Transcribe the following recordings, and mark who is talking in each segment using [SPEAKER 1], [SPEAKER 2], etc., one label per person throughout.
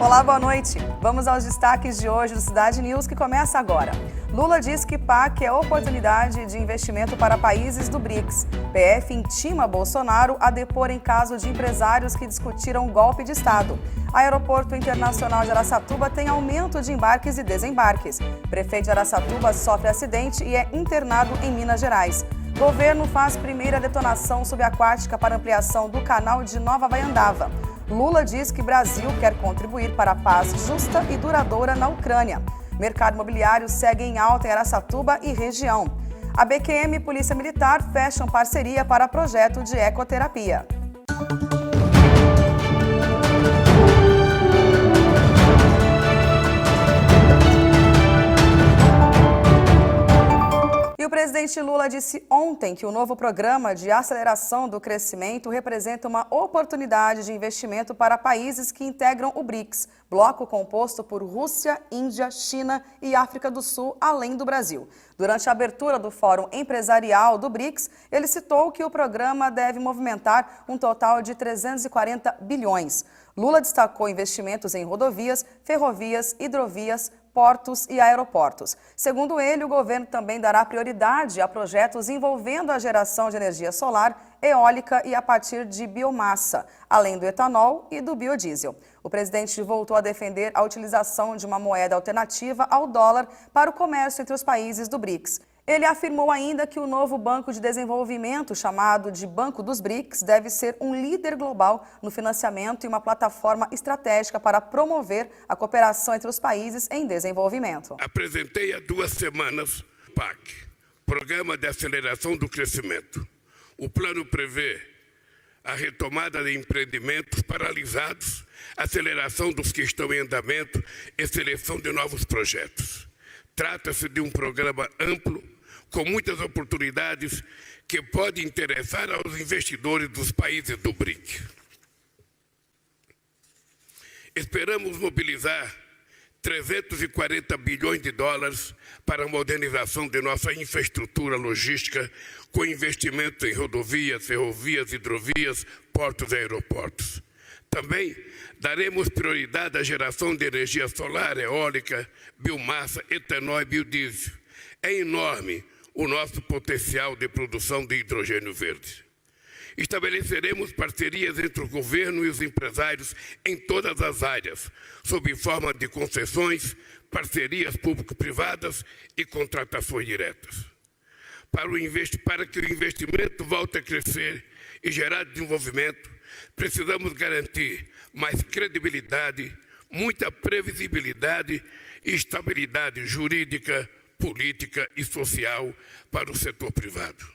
[SPEAKER 1] Olá, boa noite. Vamos aos destaques de hoje do Cidade News, que começa agora. Lula diz que PAC é oportunidade de investimento para países do BRICS. PF intima Bolsonaro a depor em caso de empresários que discutiram golpe de Estado. Aeroporto Internacional de Araçatuba tem aumento de embarques e desembarques. Prefeito de Araçatuba sofre acidente e é internado em Minas Gerais. Governo faz primeira detonação subaquática para ampliação do canal de Nova Vaiandava. Lula diz que Brasil quer contribuir para a paz justa e duradoura na Ucrânia. Mercado imobiliário segue em alta em Araçatuba e região. A BQM e Polícia Militar fecham parceria para projeto de ecoterapia. E o presidente Lula disse ontem que o novo programa de aceleração do crescimento representa uma oportunidade de investimento para países que integram o BRICS, bloco composto por Rússia, Índia, China e África do Sul, além do Brasil. Durante a abertura do Fórum Empresarial do BRICS, ele citou que o programa deve movimentar um total de 340 bilhões. Lula destacou investimentos em rodovias, ferrovias, hidrovias, portos e aeroportos. Segundo ele, o governo também dará prioridade a projetos envolvendo a geração de energia solar, eólica e a partir de biomassa, além do etanol e do biodiesel. O presidente voltou a defender a utilização de uma moeda alternativa ao dólar para o comércio entre os países do BRICS. Ele afirmou ainda que o novo Banco de Desenvolvimento, chamado de Banco dos BRICS, deve ser um líder global no financiamento e uma plataforma estratégica para promover a cooperação entre os países em desenvolvimento.
[SPEAKER 2] Apresentei há 2 semanas o PAC, Programa de Aceleração do Crescimento. O plano prevê a retomada de empreendimentos paralisados, aceleração dos que estão em andamento e seleção de novos projetos. Trata-se de um programa amplo, com muitas oportunidades que pode interessar aos investidores dos países do BRIC. Esperamos mobilizar 340 bilhões de dólares para a modernização de nossa infraestrutura logística, com investimentos em rodovias, ferrovias, hidrovias, portos e aeroportos. Também daremos prioridade à geração de energia solar, eólica, biomassa, etanol e biodiesel. É enorme o nosso potencial de produção de hidrogênio verde. Estabeleceremos parcerias entre o governo e os empresários em todas as áreas, sob forma de concessões, parcerias público-privadas e contratações diretas. Para que o investimento volte a crescer e gerar desenvolvimento, precisamos garantir mais credibilidade, muita previsibilidade e estabilidade jurídica, política e social para o setor privado.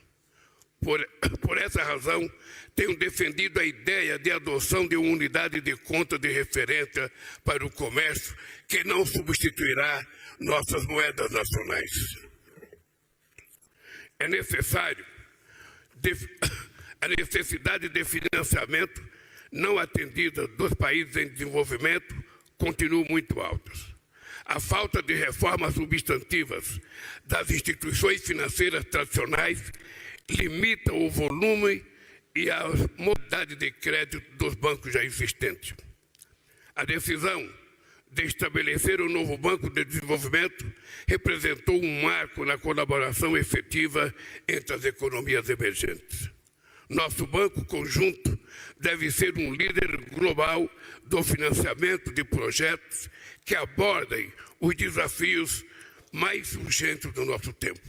[SPEAKER 2] Por essa razão, tenho defendido a ideia de adoção de uma unidade de conta de referência para o comércio que não substituirá nossas moedas nacionais. É necessário a necessidade de financiamento não atendida dos países em desenvolvimento continua muito alta. A falta de reformas substantivas das instituições financeiras tradicionais limita o volume e a modalidade de crédito dos bancos já existentes. A decisão de estabelecer o novo Banco de Desenvolvimento representou um marco na colaboração efetiva entre as economias emergentes. Nosso banco conjunto deve ser um líder global do financiamento de projetos que abordem os desafios mais urgentes do nosso tempo.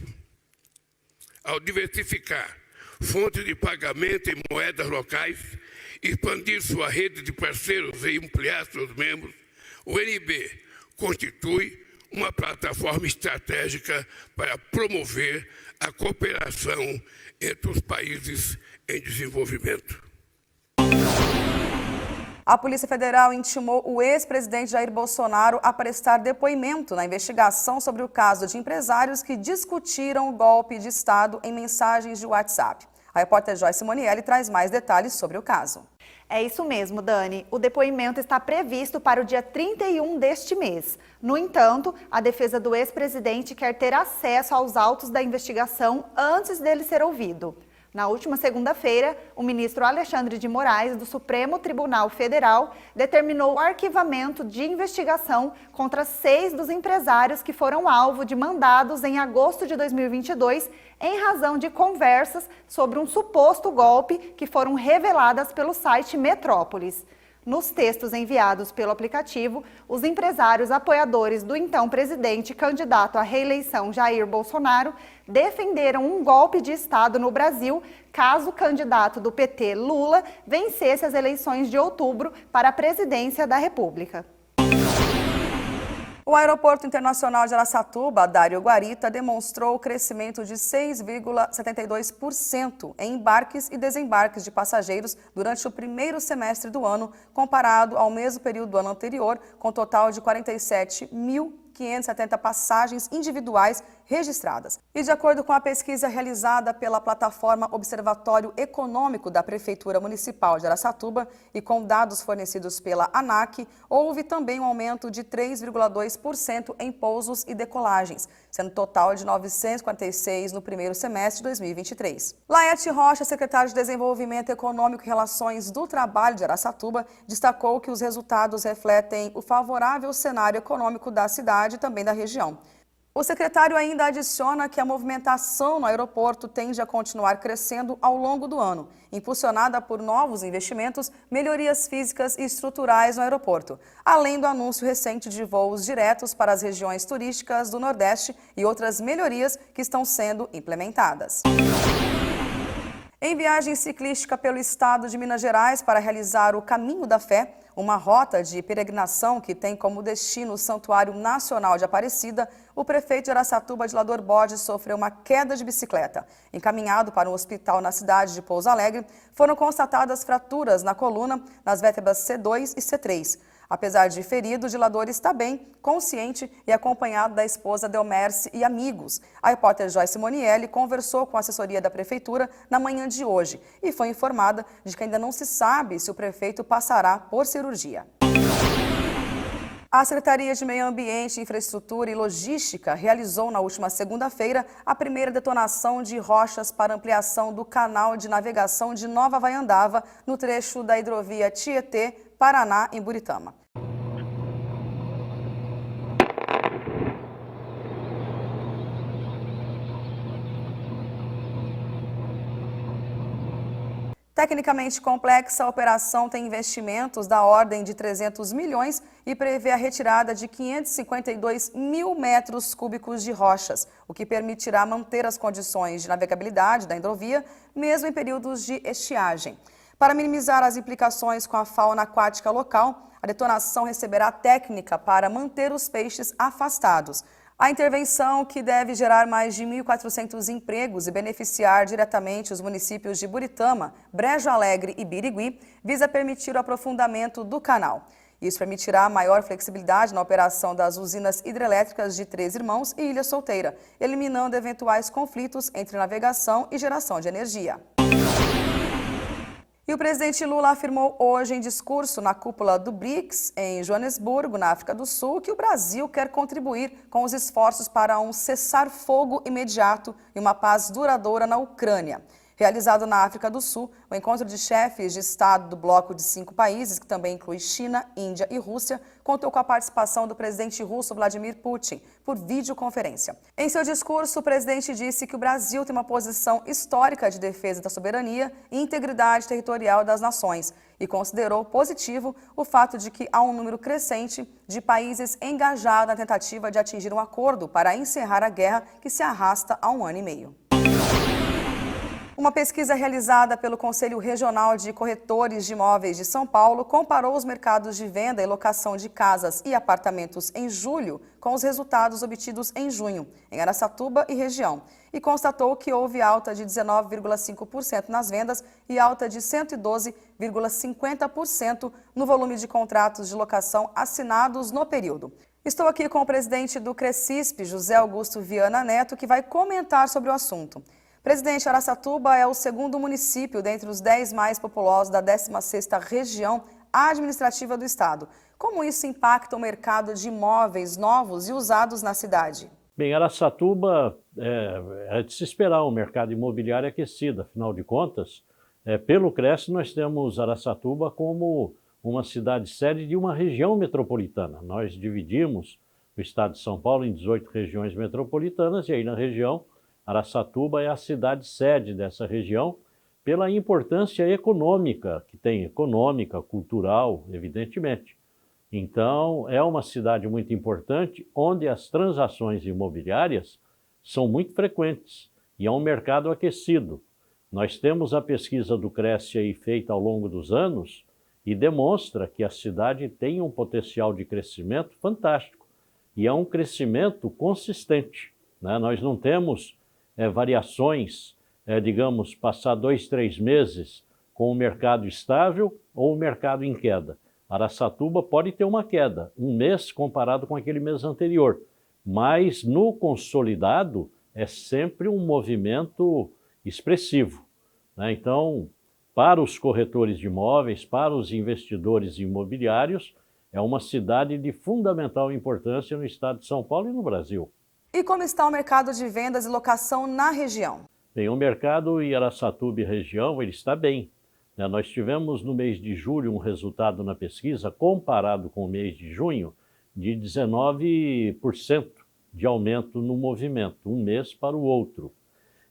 [SPEAKER 2] Ao diversificar fontes de pagamento em moedas locais, expandir sua rede de parceiros e ampliar seus membros, o NB constitui uma plataforma estratégica para promover a cooperação entre os países em desenvolvimento.
[SPEAKER 1] A Polícia Federal intimou o ex-presidente Jair Bolsonaro a prestar depoimento na investigação sobre o caso de empresários que discutiram o golpe de Estado em mensagens de WhatsApp. A repórter Joyce Monielli traz mais detalhes sobre o caso.
[SPEAKER 3] É isso mesmo, Dani. O depoimento está previsto para o dia 31 deste mês. No entanto, a defesa do ex-presidente quer ter acesso aos autos da investigação antes dele ser ouvido. Na última segunda-feira, o ministro Alexandre de Moraes, do Supremo Tribunal Federal, determinou o arquivamento de investigação contra 6 dos empresários que foram alvo de mandados em agosto de 2022, em razão de conversas sobre um suposto golpe que foram reveladas pelo site Metrópolis. Nos textos enviados pelo aplicativo, os empresários apoiadores do então presidente candidato à reeleição Jair Bolsonaro defenderam um golpe de Estado no Brasil caso o candidato do PT, Lula, vencesse as eleições de outubro para a presidência da República.
[SPEAKER 1] O Aeroporto Internacional de Araçatuba, Dário Guarita, demonstrou crescimento de 6,72% em embarques e desembarques de passageiros durante o primeiro semestre do ano, comparado ao mesmo período do ano anterior, com total de 47.570 passagens individuais registradas. E de acordo com a pesquisa realizada pela plataforma Observatório Econômico da Prefeitura Municipal de Araçatuba e com dados fornecidos pela ANAC, houve também um aumento de 3,2% em pousos e decolagens, sendo total de 946 no primeiro semestre de 2023. Laete Rocha, secretário de Desenvolvimento Econômico e Relações do Trabalho de Araçatuba, destacou que os resultados refletem o favorável cenário econômico da cidade e também da região. O secretário ainda adiciona que a movimentação no aeroporto tende a continuar crescendo ao longo do ano, impulsionada por novos investimentos, melhorias físicas e estruturais no aeroporto, além do anúncio recente de voos diretos para as regiões turísticas do Nordeste e outras melhorias que estão sendo implementadas. Em viagem ciclística pelo estado de Minas Gerais para realizar o Caminho da Fé, uma rota de peregrinação que tem como destino o Santuário Nacional de Aparecida, o prefeito de Araçatuba, Dilador Borges, sofreu uma queda de bicicleta. Encaminhado para um hospital na cidade de Pouso Alegre, foram constatadas fraturas na coluna, nas vértebras C2 e C3. Apesar de ferido, o Dilador está bem, consciente e acompanhado da esposa Delmerce e amigos. A repórter Joyce Monielli conversou com a assessoria da Prefeitura na manhã de hoje e foi informada de que ainda não se sabe se o prefeito passará por cirurgia. A Secretaria de Meio Ambiente, Infraestrutura e Logística realizou na última segunda-feira a primeira detonação de rochas para ampliação do canal de navegação de Nova Vaiandava, no trecho da hidrovia Tietê, Paraná, em Buritama. Tecnicamente complexa, a operação tem investimentos da ordem de 300 milhões e prevê a retirada de 552 mil metros cúbicos de rochas, o que permitirá manter as condições de navegabilidade da hidrovia, mesmo em períodos de estiagem. Para minimizar as implicações com a fauna aquática local, a detonação receberá técnica para manter os peixes afastados. A intervenção, que deve gerar mais de 1.400 empregos e beneficiar diretamente os municípios de Buritama, Brejo Alegre e Birigui, visa permitir o aprofundamento do canal. Isso permitirá maior flexibilidade na operação das usinas hidrelétricas de Três Irmãos e Ilha Solteira, eliminando eventuais conflitos entre navegação e geração de energia. E o presidente Lula afirmou hoje em discurso na cúpula do BRICS, em Joanesburgo, na África do Sul, que o Brasil quer contribuir com os esforços para um cessar-fogo imediato e uma paz duradoura na Ucrânia. Realizado na África do Sul, o encontro de chefes de Estado do bloco de 5 países, que também inclui China, Índia e Rússia, contou com a participação do presidente russo Vladimir Putin por videoconferência. Em seu discurso, o presidente disse que o Brasil tem uma posição histórica de defesa da soberania e integridade territorial das nações e considerou positivo o fato de que há um número crescente de países engajados na tentativa de atingir um acordo para encerrar a guerra que se arrasta há 1 ano e meio. Uma pesquisa realizada pelo Conselho Regional de Corretores de Imóveis de São Paulo comparou os mercados de venda e locação de casas e apartamentos em julho com os resultados obtidos em junho, em Araçatuba e região, e constatou que houve alta de 19,5% nas vendas e alta de 112,50% no volume de contratos de locação assinados no período. Estou aqui com o presidente do Crescisp, José Augusto Viana Neto, que vai comentar sobre o assunto. Presidente, Araçatuba é o segundo município dentre os 10 mais populosos da 16ª região administrativa do estado. Como isso impacta o mercado de imóveis novos e usados na cidade?
[SPEAKER 4] Bem, Araçatuba é de se esperar um mercado imobiliário aquecido, afinal de contas, pelo Cresce nós temos Araçatuba como uma cidade sede de uma região metropolitana. Nós dividimos o estado de São Paulo em 18 regiões metropolitanas e aí na região Araçatuba é a cidade sede dessa região pela importância econômica que tem, econômica, cultural, evidentemente. Então, é uma cidade muito importante, onde as transações imobiliárias são muito frequentes e é um mercado aquecido. Nós temos a pesquisa do Cresce aí feita ao longo dos anos e demonstra que a cidade tem um potencial de crescimento fantástico e é um crescimento consistente, né? Nós não temos variações, digamos, passar 2, 3 meses com o mercado estável ou o mercado em queda. Araçatuba pode ter uma queda, um mês comparado com aquele mês anterior, mas no consolidado é sempre um movimento expressivo, né? Então, para os corretores de imóveis, para os investidores imobiliários, é uma cidade de fundamental importância no estado de São Paulo e no Brasil.
[SPEAKER 1] E como está o mercado de vendas e locação na região?
[SPEAKER 4] Bem, o mercado em Araçatuba e região ele está bem. Nós tivemos no mês de julho um resultado na pesquisa, comparado com o mês de junho, de 19% de aumento no movimento, um mês para o outro.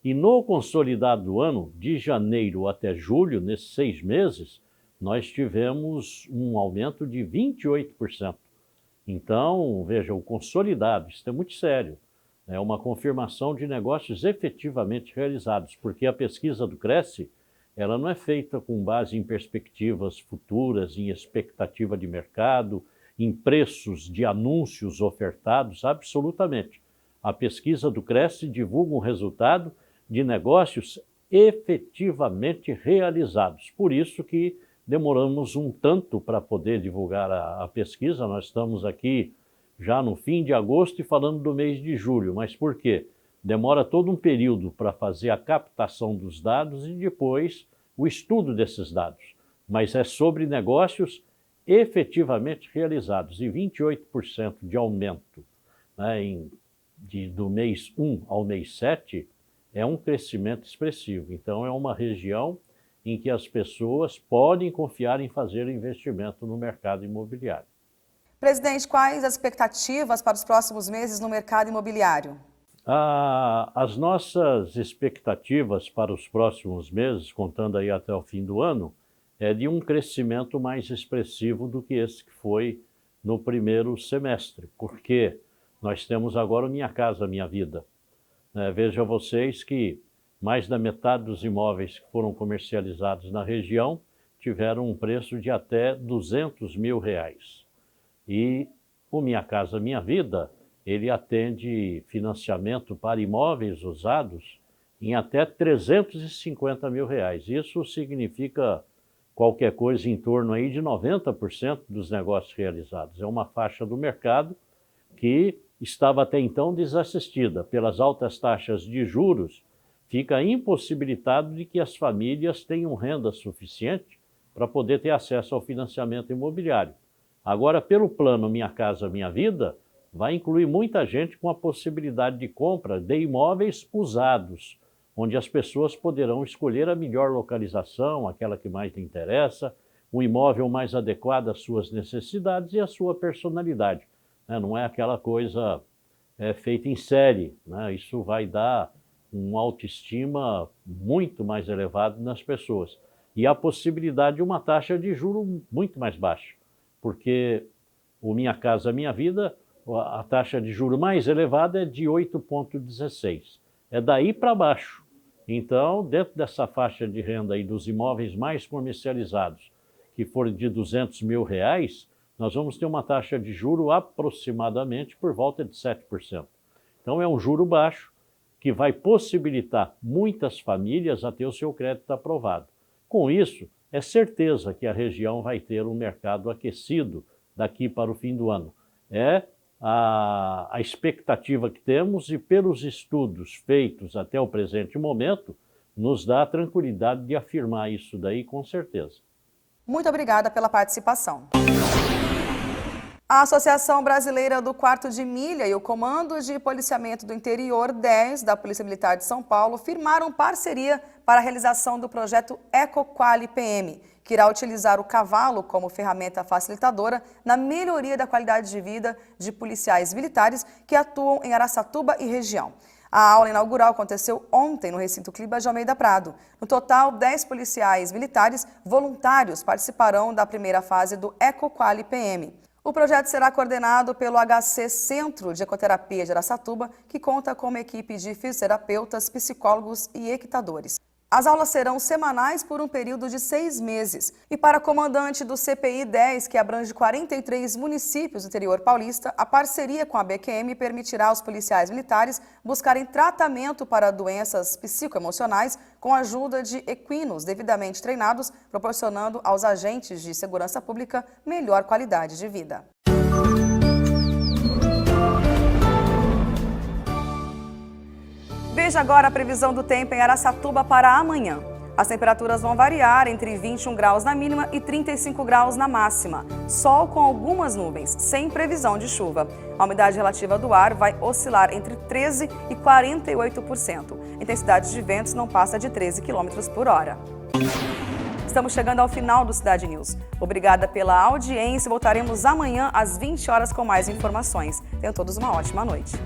[SPEAKER 4] E no consolidado do ano, de janeiro até julho, nesses 6 meses, nós tivemos um aumento de 28%. Então, veja, o consolidado, isso é muito sério. É uma confirmação de negócios efetivamente realizados, porque a pesquisa do Cresce, ela não é feita com base em perspectivas futuras, em expectativa de mercado, em preços de anúncios ofertados, absolutamente. A pesquisa do Cresce divulga um resultado de negócios efetivamente realizados. Por isso que demoramos um tanto para poder divulgar a pesquisa. Nós estamos aqui já no fim de agosto e falando do mês de julho. Mas por quê? Demora todo um período para fazer a captação dos dados e depois o estudo desses dados. Mas é sobre negócios efetivamente realizados. E 28% de aumento, né, do mês 1 ao mês 7 é um crescimento expressivo. Então é uma região em que as pessoas podem confiar em fazer investimento no mercado imobiliário.
[SPEAKER 1] Presidente, quais as expectativas para os próximos meses no mercado imobiliário?
[SPEAKER 4] As nossas expectativas para os próximos meses, contando aí até o fim do ano, é de um crescimento mais expressivo do que esse que foi no primeiro semestre, porque nós temos agora o Minha Casa Minha Vida. Veja vocês que mais da metade dos imóveis que foram comercializados na região tiveram um preço de até R$200 mil. E o Minha Casa Minha Vida, ele atende financiamento para imóveis usados em até R$350 mil. Isso significa qualquer coisa em torno aí de 90% dos negócios realizados. É uma faixa do mercado que estava até então desassistida. Pelas altas taxas de juros, fica impossibilitado de que as famílias tenham renda suficiente para poder ter acesso ao financiamento imobiliário. Agora, pelo plano Minha Casa Minha Vida, vai incluir muita gente com a possibilidade de compra de imóveis usados, onde as pessoas poderão escolher a melhor localização, aquela que mais lhe interessa, um imóvel mais adequado às suas necessidades e à sua personalidade. Não é aquela coisa feita em série, né? Isso vai dar uma autoestima muito mais elevada nas pessoas. E a possibilidade de uma taxa de juros muito mais baixa, porque o Minha Casa Minha Vida, a taxa de juros mais elevada é de 8,16. É daí para baixo. Então, dentro dessa faixa de renda aí dos imóveis mais comercializados, que forem de R$200 mil, nós vamos ter uma taxa de juro aproximadamente por volta de 7%. Então é um juro baixo que vai possibilitar muitas famílias a ter o seu crédito aprovado. Com isso, é certeza que a região vai ter um mercado aquecido daqui para o fim do ano. É a expectativa que temos e pelos estudos feitos até o presente momento, nos dá a tranquilidade de afirmar isso daí com certeza.
[SPEAKER 1] Muito obrigada pela participação. A Associação Brasileira do Quarto de Milha e o Comando de Policiamento do Interior 10 da Polícia Militar de São Paulo firmaram parceria para a realização do projeto EcoQuali PM, que irá utilizar o cavalo como ferramenta facilitadora na melhoria da qualidade de vida de policiais militares que atuam em Araçatuba e região. A aula inaugural aconteceu ontem no recinto Cliba de Almeida Prado. No total, 10 policiais militares voluntários participarão da primeira fase do EcoQuali PM. O projeto será coordenado pelo HC Centro de Ecoterapia de Araçatuba, que conta com uma equipe de fisioterapeutas, psicólogos e equitadores. As aulas serão semanais por um período de 6 meses. E para a comandante do CPI 10, que abrange 43 municípios do interior paulista, a parceria com a BQM permitirá aos policiais militares buscarem tratamento para doenças psicoemocionais com a ajuda de equinos devidamente treinados, proporcionando aos agentes de segurança pública melhor qualidade de vida. Veja agora a previsão do tempo em Araçatuba para amanhã. As temperaturas vão variar entre 21 graus na mínima e 35 graus na máxima. Sol com algumas nuvens, sem previsão de chuva. A umidade relativa do ar vai oscilar entre 13% e 48%. A intensidade de ventos não passa de 13 km por hora. Estamos chegando ao final do Cidade News. Obrigada pela audiência. Voltaremos amanhã às 20 horas com mais informações. Tenham todos uma ótima noite.